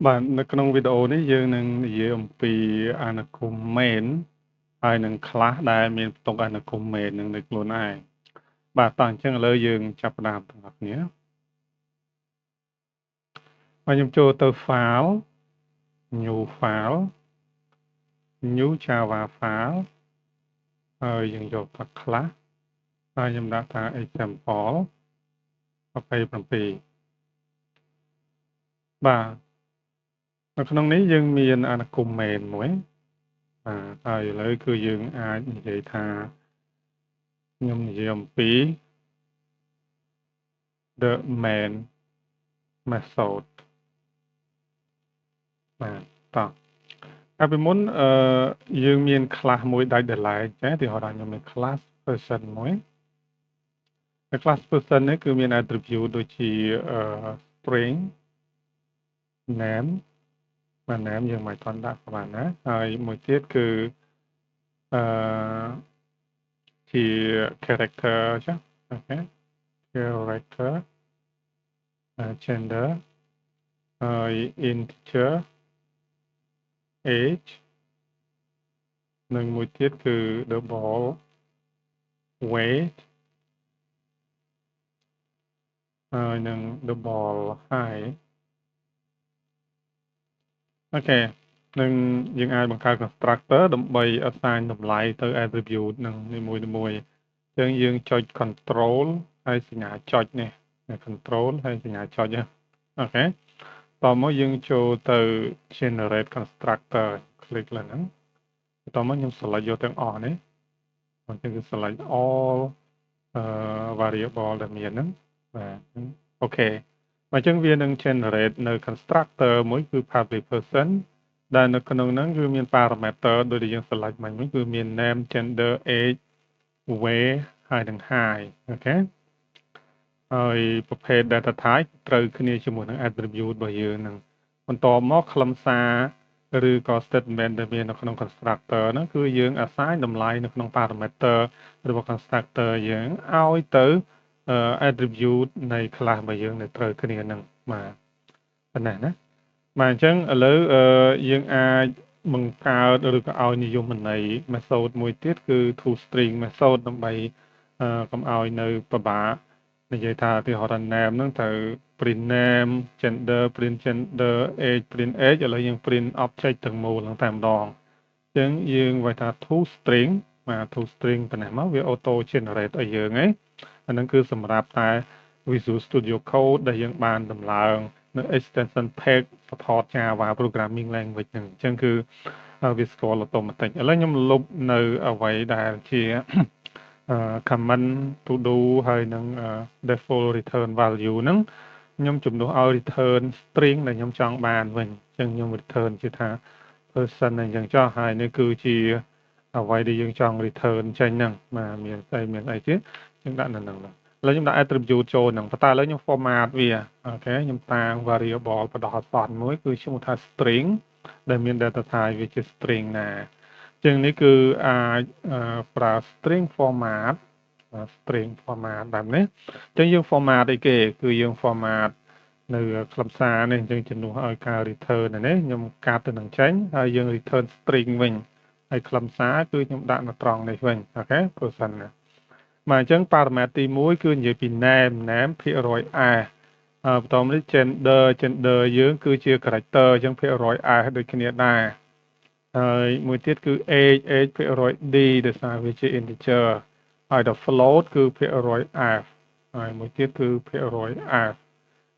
បាទនៅក្នុងវីដេអូនេះយើងនឹងនិយាយអំពីអានុគម main ហើយនឹងខ្លះដែលមានផ្ទុកអានុគម main នឹងនៅខ្លួនឯងបាទតោះអញ្ចឹងឥឡូវយើងចាប់ផ្ដើមទាំងអស់គ្នាបាទខ្ញុំចូលទៅ file new file new java file ហើយយើងយកថាខ្លះហើយខ្ញុំដាក់ថា example 27បាទនៅក្នុងនេះយើងមានអានុគម main មួយបាទហើយឥឡូវគឺយើងអាចនិយាយថាខ្ញុំនិយាយអំពី the main method បាទតោះកាលពីមុនយើងមាន class មួយដាច់ដោយឡែកចាទីហោថាខ្ញុំមាន class person មួយហើយ class person នេះគឺមាន attribute ដូចជាstring name បាទ name យើងមិនទាន់ដាក់ប្រហែលណាហើយមួយទៀតគឺអឺជា character ចាអូខេ character gender ហើយ integer age និងមួយទៀតគឺ double weight ហើយនឹង double height អូខេនឹងយើងអាចបង្កើត constructor ដើម្បី assign តម្លៃទៅ attribute នឹងនីមួយៗអញ្ចឹងយើងចុច control ហើយសញ្ញាចុចនេះ control ហើយសញ្ញាចុចអូខេតមកយើងចូលទៅ generate constructor click លើហ្នឹងតមកខ្ញុំ select យកទាំងអស់នេះអញ្ចឹងគឺ select all variable ដែលមានហ្នឹងបាទអូខេអញ្ចឹងវានឹង generate នៅ constructor មួយគឺ public person ដែលនៅក្នុងហ្នឹងគឺមាន parameter ដូចដែលយើង select មិញវិញគឺមាន name gender age weight ហើយនឹង height អូខេហើយប្រភេទ data type ត្រូវគ្នាជាមួយនឹង attribute របស់យើងហ្នឹងបន្តមកខ្លឹមសារឬក៏ statement ដែលមាននៅក្នុង constructor ហ្នឹងគឺយើង assign តម្លៃនៅក្នុង parameter របស់ constructor យើងឲ្យទៅ attribute នៃ class របស់យើងដែលត្រូវគ្នាហ្នឹងបាទប៉ុណ្ណេះណាបាទអញ្ចឹងឥឡូវយើងអាចបង្កើតឬក៏ឲ្យនិយមន័យ method មួយទៀតគឺ toString method ដើម្បីកុំឲ្យនៅពិបាកនិយាយថាទីហោថា name ហ្នឹងត្រូវ print name gender print gender age print age ឥឡូវយើង print object ទាំងមូលហ្នឹងតែម្ដងអញ្ចឹងយើងវាយថា toString បាទ toString ប៉ុណ្ណេះមកវា auto generate ឲ្យយើងឯងអាហ្នឹងគឺសម្រាប់តែ Visual Studio Code ដែលយើងបានដំឡើងនៅ extension pack support Java programming language ហ្នឹងអញ្ចឹងគឺវាស្គាល់ automatic ឥឡូវខ្ញុំលុបនៅអ្វីដែលជា comment to do ហើយនឹង default return value ហ្នឹងខ្ញុំជំនួសឲ្យ return string ដែលខ្ញុំចង់បានវិញអញ្ចឹងខ្ញុំ return ជាថា person អញ្ចឹងចុះហើយនេះគឺជាអ្វីដែលយើងចង់ return ចេញហ្នឹងបាទមានអីទៀតយើងដាក់នៅហ្នឹងឥឡូវខ្ញុំដាក់ attribute ចូលហ្នឹងប៉ុន្តែឥឡូវខ្ញុំ format វាអូខេខ្ញុំតាំង variable បដោះអក្សរមួយគឺឈ្មោះថា string ដែលមាន data type វាជា string ណាជាងនេះគឺអាចប្រើ string format string format បែបនេះអញ្ចឹងយើង format អីគេគឺយើង format នៅខ្លឹមសារនេះអញ្ចឹងជំនួសឲ្យការ return នេះខ្ញុំកាត់ទៅនឹងចេញហើយយើង return string វិញហើយខ្លឹមសារគឺខ្ញុំដាក់នៅត្រង់នេះវិញអូខេព្រោះសិនណាបាទអញ្ចឹង parameter ទី1គឺនិយាយពី name ភាគរយ s បន្តមកនេះ gender យើងគឺជា character អញ្ចឹងភាគរយ s ដូចគ្នាដែរហើយមួយទៀតគឺ age ភាគរយ d ដោយសារវាជា integer ហើយដល់ float គឺភាគរយ f ហើយមួយទៀតគឺភាគរយ f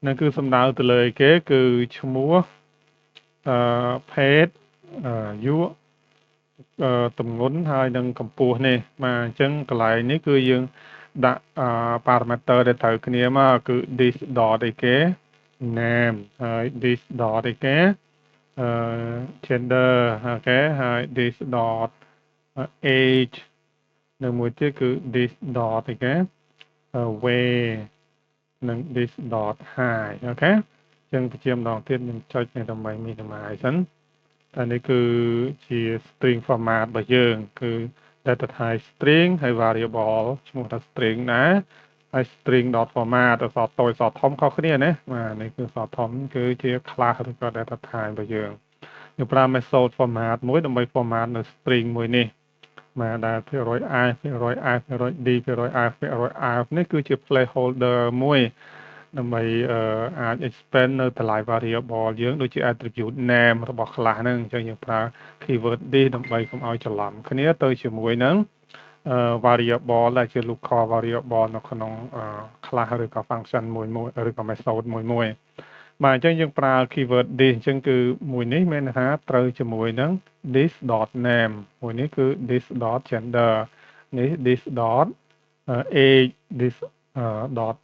នឹងគឺសំដៅទៅលើគេគឺឈ្មោះភេទយុទម្ងន់ហើយនឹងកម្ពស់នេះបាទអញ្ចឹងកន្លែងនេះគឺយើងដាក់parameter ដែលត្រូវគ្នាមកគឺ this dot អីគេ name ហើយ this dot អីគេgender អូខេហើយ this dot age និងមួយទៀតគឺ this dot អីគេ weight និង this dot height អូខេអញ្ចឹងបញ្ជាម្ដងទៀតខ្ញុំចុចនៅដើម្បីមីនិមាយសិនតែនេះគឺជា string format របស់យើងគឺ data type string ហើយ variable ឈ្មោះថា string ណា ហើយ string dot format អក្សរតូចអក្សរធំខុសគ្នាណាបាទនេះគឺអក្សរធំគឺជា class ឬក៏ data type របស់យើងយើងប្រើ method format មួយដើម្បី format នៅ string មួយនេះបាទដែលភាគរយ I ភាគរយ F ភាគរយ D ភាគរយ F ភាគរយ F នេះគឺជា placeholder មួយដើម្បីអាច expand នៅតម្លៃ variable យើងដូចជា attribute name របស់ class ហ្នឹងអញ្ចឹងយើងប្រើ keyword this ដើម្បីកុំឲ្យច្រឡំគ្នាទៅជាមួយនឹងvariable ដែលជា local variable នៅក្នុងclass ឬក៏ function មួយឬក៏ method មួយបាទអញ្ចឹងយើងប្រើ keyword this អញ្ចឹងគឺមួយនេះមានន័យថាត្រូវជាមួយនឹង this.name មួយនេះគឺ this.gender នេះ this.age this dot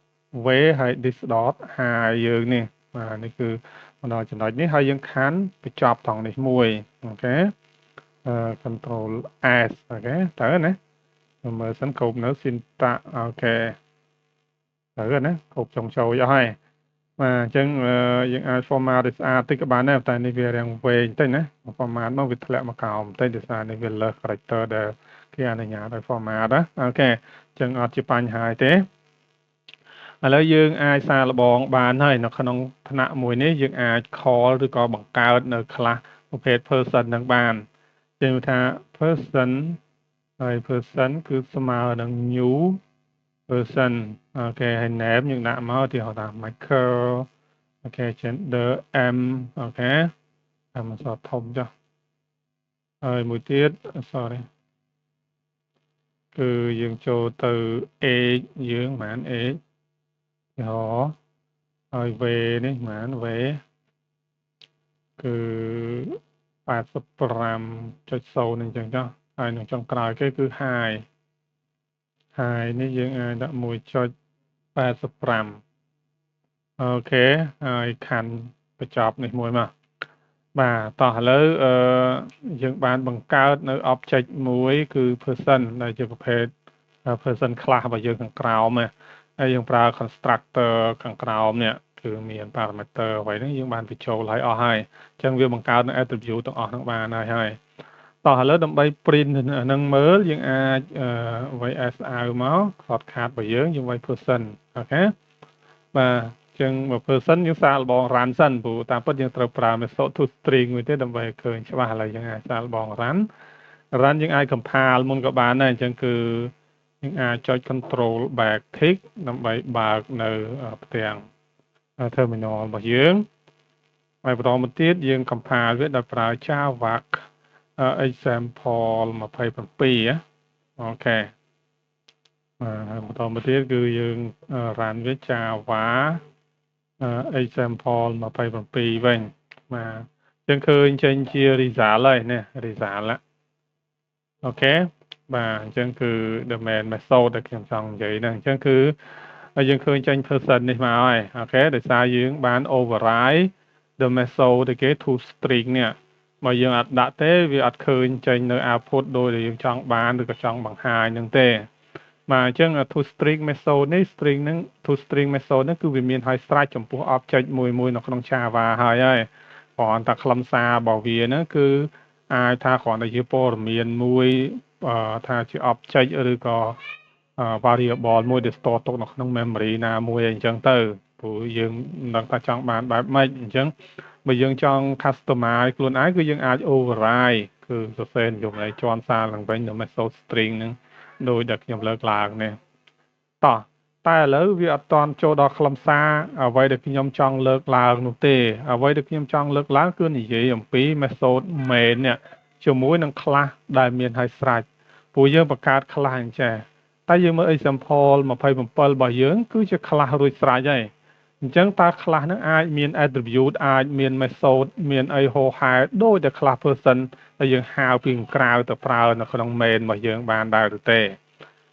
way ហើយ this dot high យើងនេះបាទនេះគឺមកដល់ចំណុចនេះហើយយើងខាន់បញ្ចប់ត្រង់នេះមួយអូខេcontrol S អូខេតើណាមើលសិនគ្រប់នៅ syntax អូខេតើណាគ្រប់ចុងចូលអស់ហើយបាទអញ្ចឹងយើងអាច format ឲ្យស្អាតតិចក៏បានដែរតែនេះវារាងវែងតិចណា format មកវាធ្លាក់មកកោមតិចដោយសារនេះវាលើស character ដែលគេអនុញ្ញាតឲ្យ format ណាអូខេអញ្ចឹងអត់ជាបញ្ហាទេឥឡូវយើងអាចសាកល្បងបានហើយនៅក្នុងថ្នាក់មួយនេះយើងអាច call ឬក៏បង្កើតនៅ class ប្រភេទ person នឹងបានគេហៅថា person ហើយ person គឺស្មើនឹង new person អូខេហើយ name យើងដាក់មកទីហៅថា Michael អូខេ gender M អូខេតាមអក្សរធំចុះហើយមួយទៀត sorry គឺយើងចូលទៅ age យើងប្រហែល age ហើយ V នេះប្រហែល V គឺ85.0 អញ្ចឹងចុះហើយនៅចុងក្រោយគេគឺ high នេះយើងអាចដាក់ 1.85 អូខេហើយខាន់បញ្ចប់នេះមួយមកបាទតោះឥឡូវយើងបានបង្កើតនៅ object មួយគឺ person ដែលជាប្រភេទ person class របស់យើងខាងក្រោមហើយយើងប្រើ constructor ខាងក្រោមនេះគឺមាន parameter អ្វីហ្នឹងយើងបានបញ្ចូលឲ្យអស់ហើយអញ្ចឹងវាបង្កើតនៅ attribute ទាំងអស់ហ្នឹងបានហើយតោះឥឡូវដើម្បី print ហ្នឹងមើលយើងអាចវាយ s អាវមក shortcut របស់យើងវាយ person អូខេបាទចឹងមួយ person យើងសាកល្បង run សិនព្រោះតាមពិតយើងត្រូវប្រើ method to string មួយទេដើម្បីឃើញច្បាស់ឥឡូវយើងអាចសាកល្បង run យើងអាច compile មុនក៏បានដែរអញ្ចឹងគឺយើងអាចចុច control back tick ដើម្បីបើកនៅផ្ទាំង terminal របស់យើងហើយបន្តមកទៀតយើង compile វាដោយប្រើ Java example 27អូខេហើយបន្តមកទៀតគឺយើង run វា Java example 27វិញបាទយើងឃើញចេញជា result ហើយនេះ result អូខេបាទអញ្ចឹងគឺ the main method ដែលខ្ញុំចង់និយាយហ្នឹងអញ្ចឹងគឺយើងឃើញចេញ person នេះមកហើយអូខេដោយសារយើងបាន override the method ដែលគេ to string នេះបើយើងអត់ដាក់ទេវាអត់ឃើញចេញនៅ output ដោយដែលយើងចង់បានឬក៏ចង់បង្ហាញហ្នឹងទេបាទអញ្ចឹង to string method នេះ string ហ្នឹង to string method ហ្នឹងគឺវាមានឲ្យស្រេចចំពោះ object មួយនៅក្នុង Java ហើយគ្រាន់តែខ្លឹមសាររបស់វាហ្នឹងគឺអាចថាគ្រាន់តែជាព័ត៌មានមួយថាជា object ឬក៏ variable មួយដែល store ទុកនៅក្នុង memory ណាមួយអីអញ្ចឹងទៅព្រោះយើងមិនដឹងថាចង់បានបែបម៉េចអញ្ចឹងបើយើងចង់ customize ខ្លួនឯងគឺយើងអាច override គឺសរសេរនិយមន័យជាន់សារឡើងវិញនៅ method string ហ្នឹងដោយដែលខ្ញុំលើកឡើងនេះតោះតែឥឡូវវាអត់តន់ចូលដល់ខ្លឹមសារអ្វីដែលខ្ញុំចង់លើកឡើងនោះទេអ្វីដែលខ្ញុំចង់លើកឡើងគឺនិយាយអំពី method main នេះជាមួយនឹង class ដែលមានឲ្យស្រេចព្រោះយើងបង្កើត class អញ្ចឹងតែយើងមើល example 27របស់យើងគឺជា class រួចស្រេចហើយអញ្ចឹងតើ class ហ្នឹងអាចមាន attribute អាចមាន method មានអីហោហែដូចតែ class person ដែលយើងហៅពីក្រៅទៅប្រើនៅក្នុង main របស់យើងបានដែរឬទេ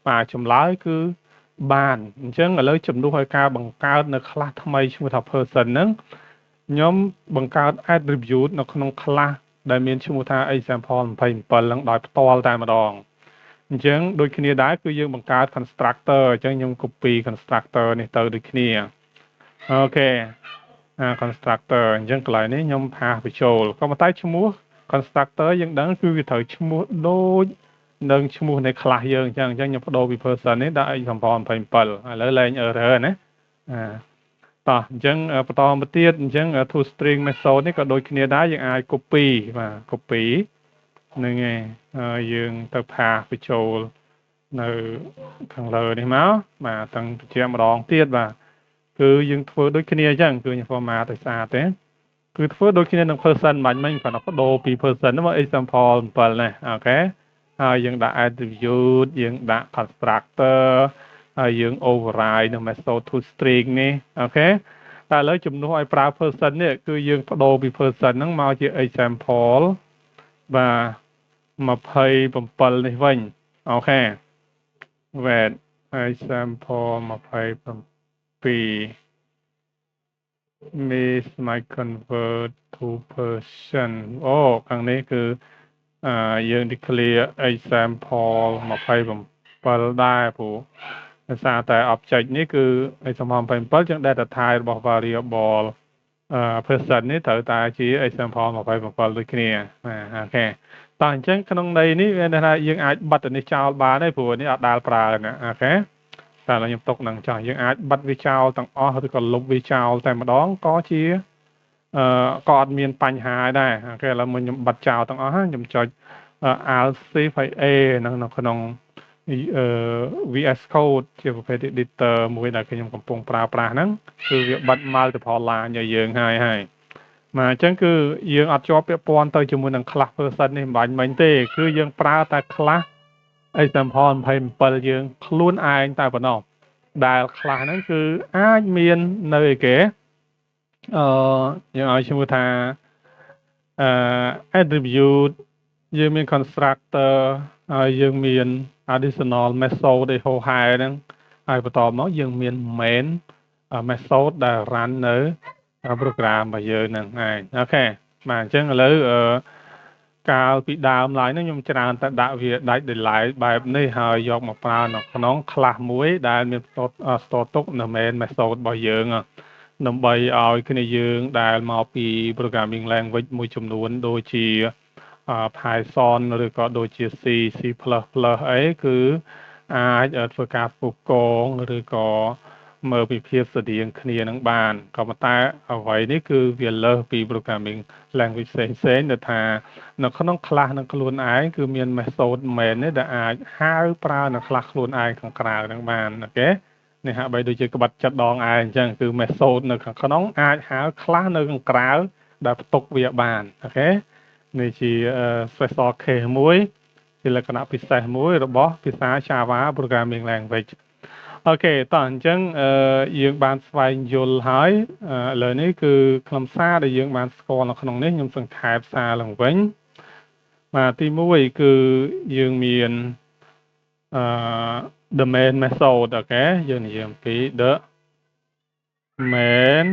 បាទចម្លើយគឺបានអញ្ចឹងឥឡូវជំនួសឲ្យការបង្កើតនៅ class ថ្មីឈ្មោះថា person ហ្នឹងខ្ញុំបង្កើត attribute នៅក្នុង class ដែលមានឈ្មោះថា example 27ហ្នឹងដោយផ្ទាល់តែម្ដងអញ្ចឹងដូចគ្នាដែរគឺយើងបង្កើត constructor អញ្ចឹងខ្ញុំ copy constructor នេះទៅដូចគ្នាអូខេconstructor អញ្ចឹងកន្លែងនេះខ្ញុំផាសបញ្ចូលក៏ប៉ុន្តែឈ្មោះ constructor យើងដឹងគឺវាត្រូវឈ្មោះដូច នឹងឈ្មោះនៃខ្លះយើងអញ្ចឹងខ្ញុំបដូរពី person នេះដាក់ example 27ឥឡូវលែង error ណាតោះអញ្ចឹងបន្តមកទៀតអញ្ចឹង to string method នេះក៏ដូចគ្នាដែរយើងអាច copy បាទ copy ហ្នឹងហើយយើងទៅ pass បញ្ចូលនៅខាងលើនេះមកបាទទាំងបញ្ជាក់ម្ដងទៀតបាទគឺយើងធ្វើដូចគ្នាអញ្ចឹងគឺ format ឲ្យស្អាតទេគឺធ្វើដូចគ្នានឹង person បាញ់មិញគ្រាន់តែបដូរពី person មក example 7នេះអូខេហើយយើងដាក់ attribute យើងដាក់ constructor ហើយយើង override នៅ method to string នេះអូខេតែឥឡូវជំនួសឲ្យប្រើ person នេះគឺយើងបដូរពី person ហ្នឹងមកជា example បាទ27នេះវិញអូខេ wait example 27 miss my convert to person អូខាងនេះគឺយើង declare example 27ដែរព្រោះដោយសារតែ object នេះគឺ example 27ជាង data type របស់ variable person នេះត្រូវតែជា example 27ដូចគ្នាអូខេតោះអញ្ចឹងក្នុងន័យនេះវាថាយើងអាចបិទនេះចោលបានទេព្រោះនេះអត់ដែលប្រើណាអូខេតែឡើយខ្ញុំទុកនឹងចោះយើងអាចបិទវាចោលទាំងអស់ឬក៏លុបវាចោលតែម្ដងក៏ជាក៏អត់មានបញ្ហាដែរអូខេឥឡូវខ្ញុំបិទចោលទាំងអស់ខ្ញុំចុច Alt Shift ហើយ A នៅក្នុងVS Code ជាប្រភេទ editor មួយដែលខ្ញុំកំពុងប្រើប្រាស់ហ្នឹងគឺវាបិទ multiple line ឲ្យយើងហើយមកអញ្ចឹងគឺយើងអត់ជាប់ពាក់ព័ន្ធទៅជាមួយនឹង class person នេះមិនបាញ់មិញទេគឺយើងប្រើតែ class example 27យើងខ្លួនឯងតែប៉ុណ្ណោះដែល class ហ្នឹងគឺអាចមាននៅឯគេយើងឲ្យឈ្មោះថា attribute យើងមាន constructor ហើយយើងមាន additional method ឯហោហែហ្នឹងហើយបន្តមកយើងមាន main method ដែល run នៅ program របស់យើងហ្នឹងឯងអូខេបាទអញ្ចឹងឥឡូវកាលពីដើមឡើយហ្នឹងខ្ញុំច្រើនតែដាក់វាដាច់ delete បែបនេះហើយយកមកប្រើនៅក្នុង class មួយដែលមានស្ទតទុកនៅ main method របស់យើងដើម្បីឲ្យគ្នាយើងដែលមកពី programming language មួយចំនួនដូចជា Python ឬក៏ដូចជា C C++ អីគឺអាចធ្វើការផ្គូផ្គងឬក៏មើលពីភាពស្តៀងគ្នានឹងបានក៏ប៉ុន្តែអ្វីនេះគឺវាលើសពី programming language ផ្សេងៗដែលថានៅក្នុង class នឹងខ្លួនឯងគឺមាន method main នេះដែលអាចហៅប្រើនៅ class ខ្លួនឯងខាងក្រៅនឹងបានអូខេនេះហាក់បីដូចជាក្បត់ចិត្តដងឯងអញ្ចឹងគឺ method នៅខាងក្នុងអាចហៅ class នៅខាងក្រៅដែលផ្ទុកវាបានអូខេនេះជា special case មួយជាលក្ខណៈពិសេសមួយរបស់ភាសា Java programming language អូខេតោះអញ្ចឹងយើងបានស្វែងយល់ហើយឥឡូវនេះគឺខ្លឹមសារដែលយើងបានស្គាល់នៅក្នុងនេះខ្ញុំសង្ខេបសារឡើងវិញបាទទី1គឺយើងមាន the main method អូខេយើងនិយាយអំពី the main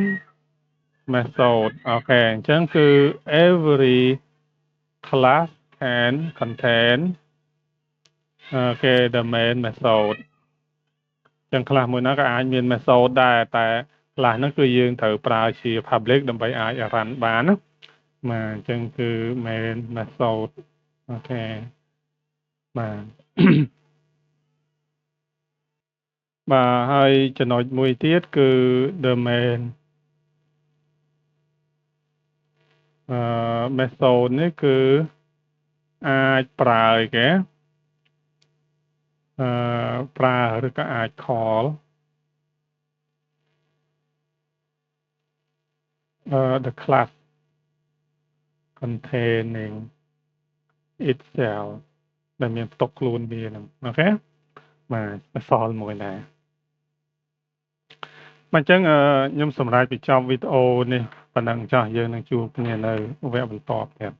method អូខេអញ្ចឹងគឺ every class can contain អូខេ the main method ចឹង class មួយណាក៏អាចមាន method ដែរតែ class ហ្នឹងគឺយើងត្រូវប្រើជា public ដើម្បីអាច run បានណាបាទអញ្ចឹងគឺ main method អូខេបាទ បាទហើយចំណុចមួយទៀតគឺ the main method នេះគឺអាចប្រើអីគេប្រើឬក៏អាច call the class containing itself ដែលមានផ្ទុកខ្លួនវាហ្នឹងអូខេបាទសល់មួយដែរបាទអញ្ចឹងខ្ញុំសម្រាប់បញ្ចប់វីដេអូនេះប៉ុណ្ណឹងចោះយើងនឹងជួបគ្នានៅវគ្គបន្តទៀត